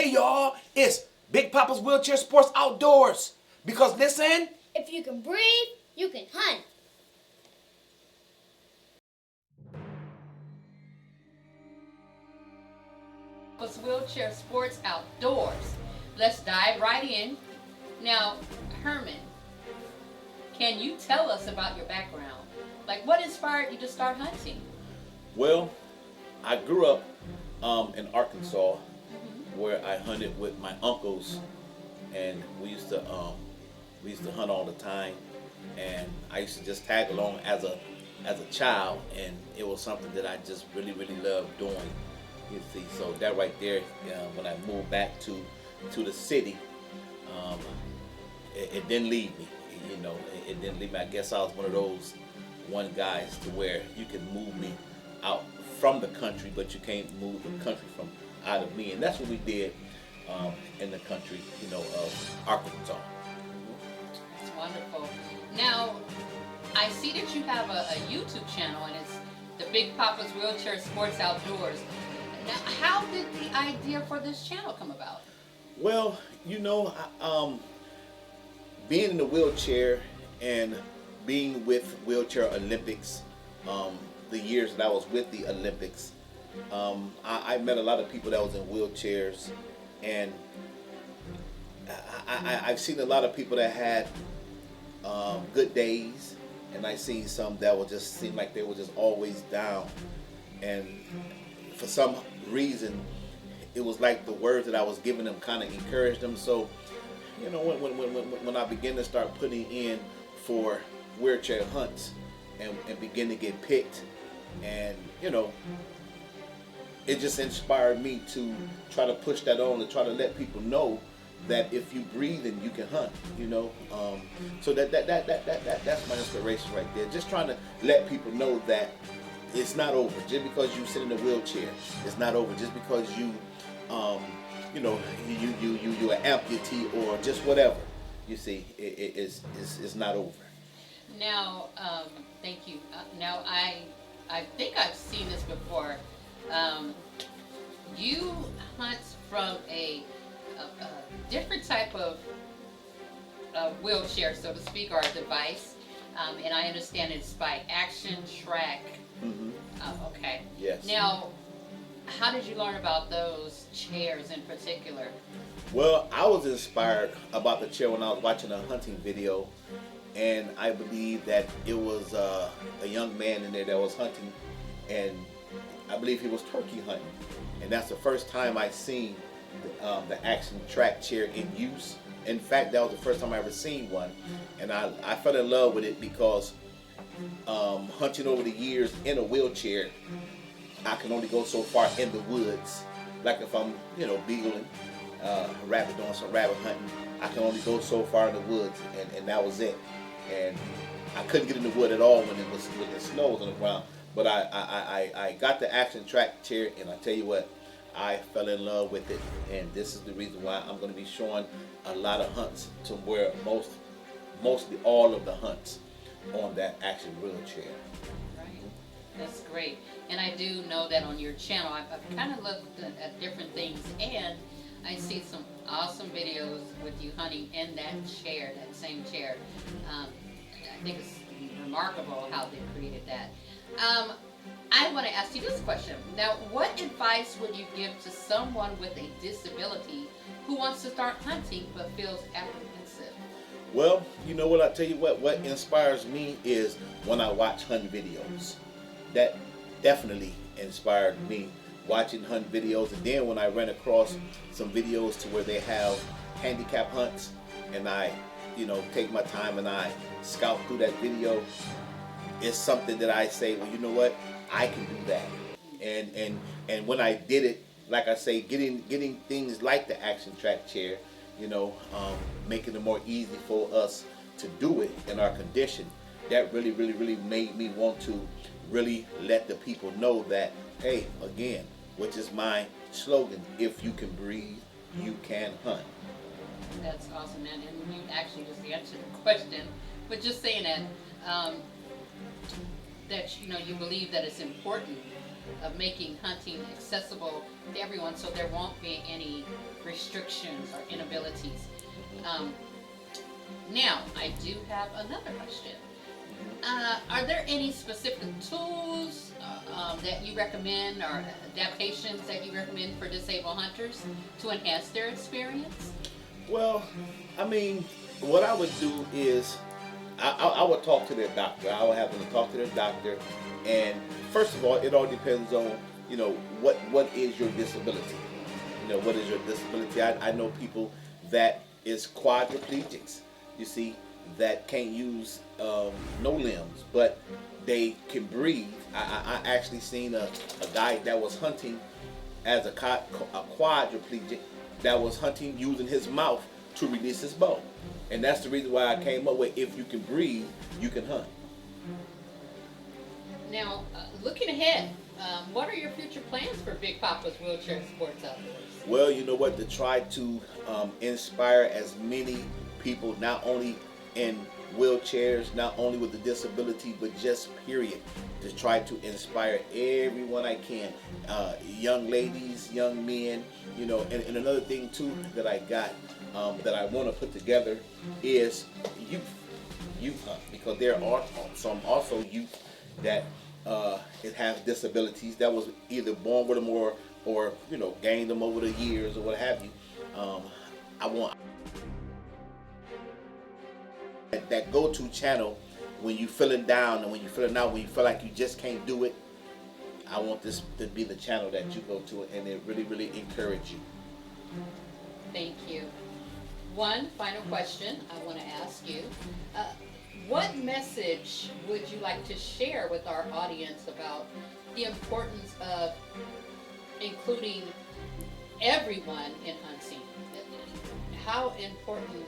Hey y'all, it's Big Papa's Wheelchair Sports Outdoors. Because listen, if you can breathe, you can hunt. Papa's Wheelchair Sports Outdoors. Let's dive right in. Now, Herman, can you tell us about your background? Like, what inspired you to start hunting? Well, I grew up in Arkansas, where I hunted with my uncles, and we used to hunt all the time. And I used to just tag along as a child, and it was something that I just really loved doing. You see, so that right there, when I moved back to the city, it didn't leave me. You know, it didn't leave me. I guess I was one of those guys to where you can move me out from the country, but you can't move the country from out of me. And that's what we did in the country, of Arkansas. It's wonderful. Now, I see that you have a YouTube channel, and it's the Big Papa's Wheelchair Sports Outdoors. Now, how did the idea for this channel come about? Well, being in the wheelchair and being with Wheelchair Olympics, the years that I was with the Olympics, I met a lot of people that was in wheelchairs, and I've seen a lot of people that had good days, and I seen some that would just seem like they were just always down, and for some reason it was like the words that I was giving them kind of encouraged them. So when I began to start putting in for wheelchair hunts and begin to get picked, and it just inspired me to try to push that on and try to let people know that if you breathe and you can hunt, so that's my inspiration right there. Just trying to let people know that it's not over just because you sit in a wheelchair. It's not over just because you're an amputee or just whatever. You see, it's not over. Now, thank you. Now, I think I've seen this before. You hunt from a different type of wheelchair, so to speak, or a device, and I understand it's by Action Track. Mm-hmm. Okay. Yes. Now, how did you learn about those chairs in particular? Well, I was inspired about the chair when I was watching a hunting video, and I believe that it was a young man in there that was hunting, and I believe he was turkey hunting, and that's the first time I seen the Action Track chair in use. In fact, that was the first time I ever seen one, and I fell in love with it because hunting over the years in a wheelchair, I can only go so far in the woods. Like if I'm, beagling, rabbit, doing some rabbit hunting, I can only go so far in the woods, and that was it. And I couldn't get in the wood at all when the snow was on the ground. But I got the Action Track chair, and I tell you what, I fell in love with it. And this is the reason why I'm going to be showing a lot of hunts to where mostly all of the hunts on that Action wheelchair. Right. That's great. And I do know that on your channel, I've kind of looked at different things, and I see some awesome videos with you hunting in that chair, that same chair. I think it's remarkable how they created that. I want to ask you this question. Now, what advice would you give to someone with a disability who wants to start hunting but feels apprehensive? Well, you know what, I tell you what inspires me is when I watch hunt videos. That definitely inspired me, watching hunt videos. And then when I ran across some videos to where they have handicap hunts, and I, take my time and I scout through that video, it's something that I say, well, you know what, I can do that. And when I did it, like I say, getting things like the Action Track chair, making it more easy for us to do it in our condition, that really made me want to really let the people know that, hey, again, which is my slogan, if you can breathe, you can hunt. That's awesome, man. And you actually just answered the question, but just saying that, that you believe that it's important of making hunting accessible to everyone, so there won't be any restrictions or inabilities. Now, I do have another question. Are there any specific tools that you recommend, or adaptations that you recommend for disabled hunters to enhance their experience? Well, I mean, what I would do is I would talk to their doctor. I would have them talk to their doctor, and first of all, it all depends on, you know, what is your disability. You know, what is your disability? I know people that is quadriplegics, you see, that can't use no limbs, but they can breathe. I actually seen a guy that was hunting as a quadriplegic that was hunting using his mouth to release his bow. And that's the reason why I came up with, if you can breathe, you can hunt. Now, looking ahead, what are your future plans for Big Papa's Wheelchair Sports Outdoors? Well, you know what, to try to inspire as many people, not only in wheelchairs, not only with the disability, but just period, to try to inspire everyone I can, young ladies, young men, you know. And another thing too that I got, that I want to put together is youth hunt, because there are some also youth that it has disabilities that was either born with them or you know, gained them over the years or what have you. I want that go-to channel when you feeling down and when you feeling out, when you feel like you just can't do it. I want this to be the channel that you go to, and it really encourage you. Thank you. One final question I want to ask you. What message would you like to share with our audience about the importance of including everyone in hunting? How important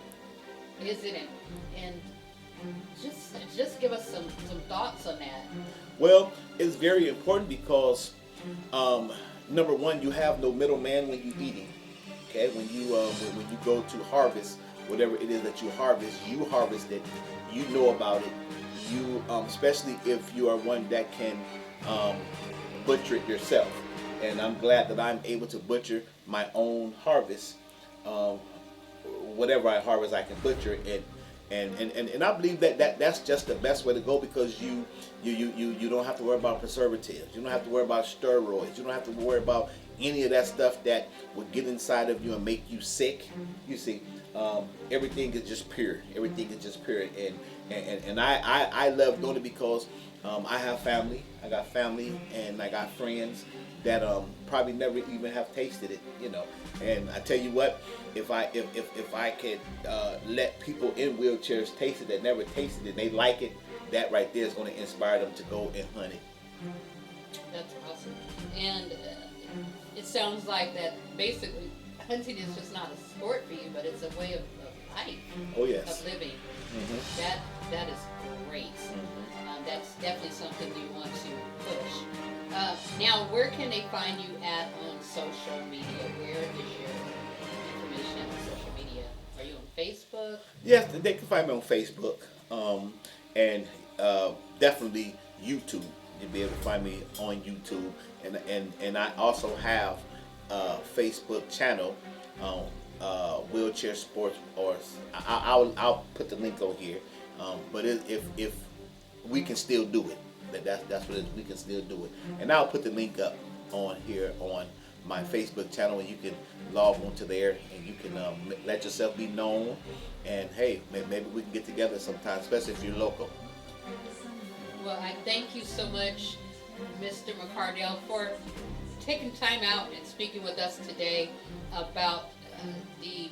is it, and just give us some thoughts on that. Well, it's very important because number one, you have no middleman when you're eating. Okay, when you go to harvest whatever it is that you harvest it. You know about it. You especially if you are one that can butcher it yourself. And I'm glad that I'm able to butcher my own harvest. Whatever I harvest, I can butcher it. And I believe that's just the best way to go, because you don't have to worry about preservatives. You don't have to worry about steroids. You don't have to worry about any of that stuff that will get inside of you and make you sick. You see, everything is just pure. Everything is just pure. And I love doing it because I have family. I got family and I got friends that probably never even have tasted it, you know. And I tell you what, if I could let people in wheelchairs taste it that never tasted it and they like it, that right there is going to inspire them to go and hunt it. That's awesome. And it sounds like that basically hunting is just not a sport for you, but it's a way of life. Oh yes. Of living. Mm-hmm. That is great. Mm-hmm. That's definitely something you want to push. Now, where can they find you at on social media? Where is your information on social media? Are you on Facebook? Yes, they can find me on Facebook, and definitely YouTube. You'll be able to find me on YouTube, and I also have a Facebook channel, Wheelchair Sports, or I'll put the link over here. But if we can still do it. That's what it is. We can still do it. And I'll put the link up on here on my Facebook channel, and you can log on to there, and you can let yourself be known. And hey, maybe we can get together sometime, especially if you're local. Well, I thank you so much, Mr. McCardell, for taking time out and speaking with us today about the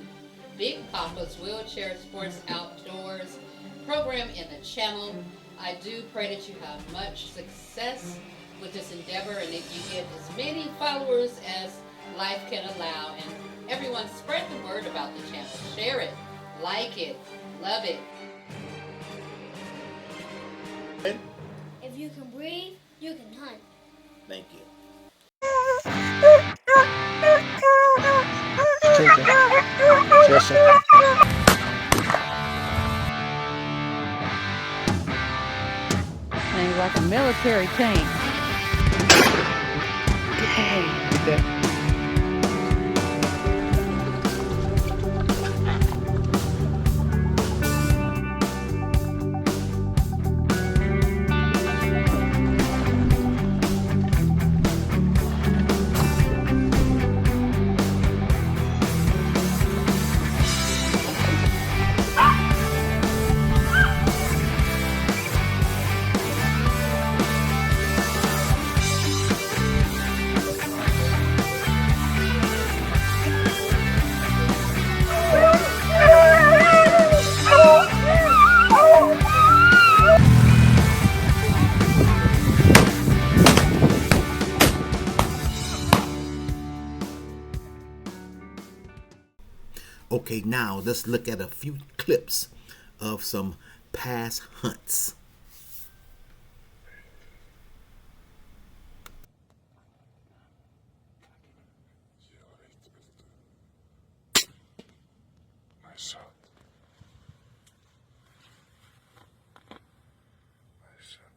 Big Papa's Wheelchair Sports Outdoors program in the channel. I do pray that you have much success with this endeavor, and that you get as many followers as life can allow. And everyone, spread the word about the channel. Share it, like it, love it. If you can breathe, you can hunt. Thank you. Jesse. Seems like a military tank. Get that. Okay, now let's look at a few clips of some past hunts. Nice shot. Nice shot.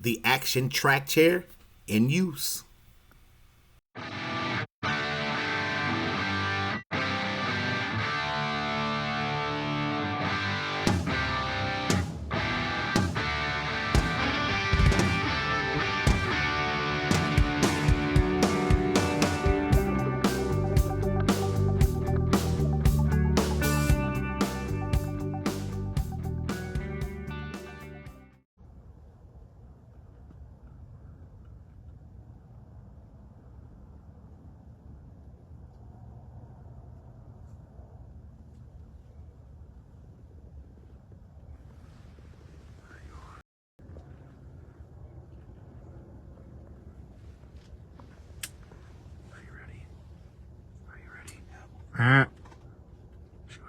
The action track chair in use. Are you ready? Are you ready? Shoot.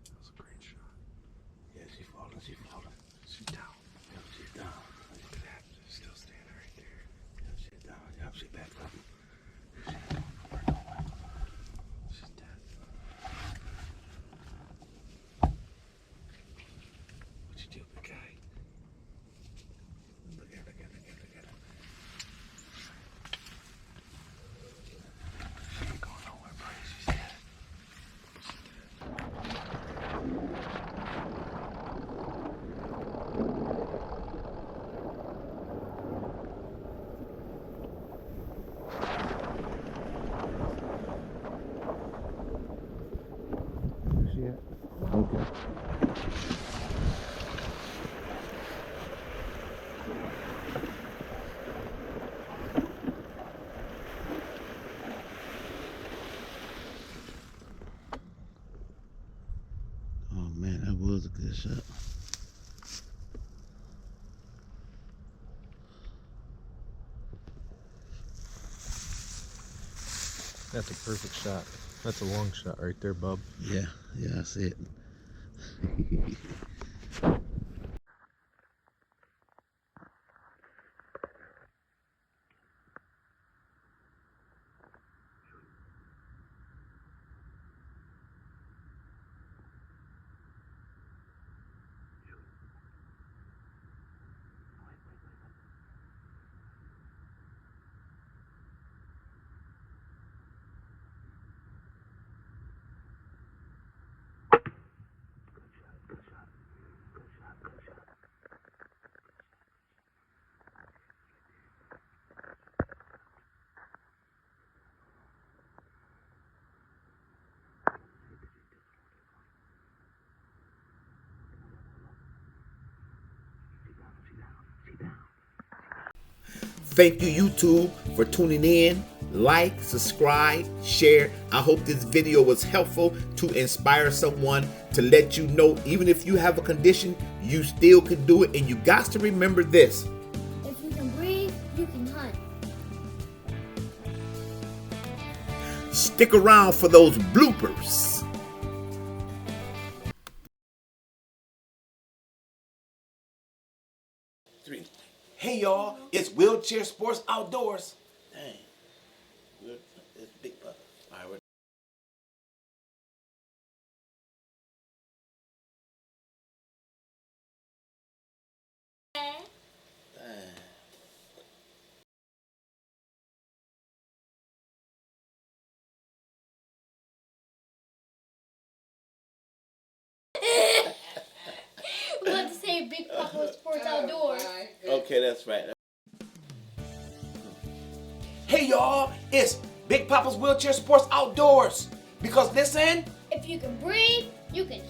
That was a great shot. Yeah, she falling. She falling. She's down. Yep, she's down. Look at that. She's still standing right there. Yep, she's down. Yep, she back up. She's dead. What you do, big guy? Look at her, look at her, look at her, look at her. She ain't going nowhere, bro. She's dead. Where's she at? Okay. Oh man, that was a good shot. That's a perfect shot. That's a long shot right there, bub. Yeah, I see it. Thank you, YouTube, for tuning in. Like, subscribe, share. I hope this video was helpful to inspire someone, to let you know even if you have a condition, you still can do it. And you got to remember this. If you can breathe, you can hunt. Stick around for those bloopers. Three. Hey y'all, it's Wheelchair Sports Outdoors. Dang. Good. It's Big Papa. All right, we're We want to say Big Papa Sports Outdoors. okay, that's right. Hey y'all, it's Big Papa's Wheelchair Sports Outdoors. Because listen, If you can breathe, you can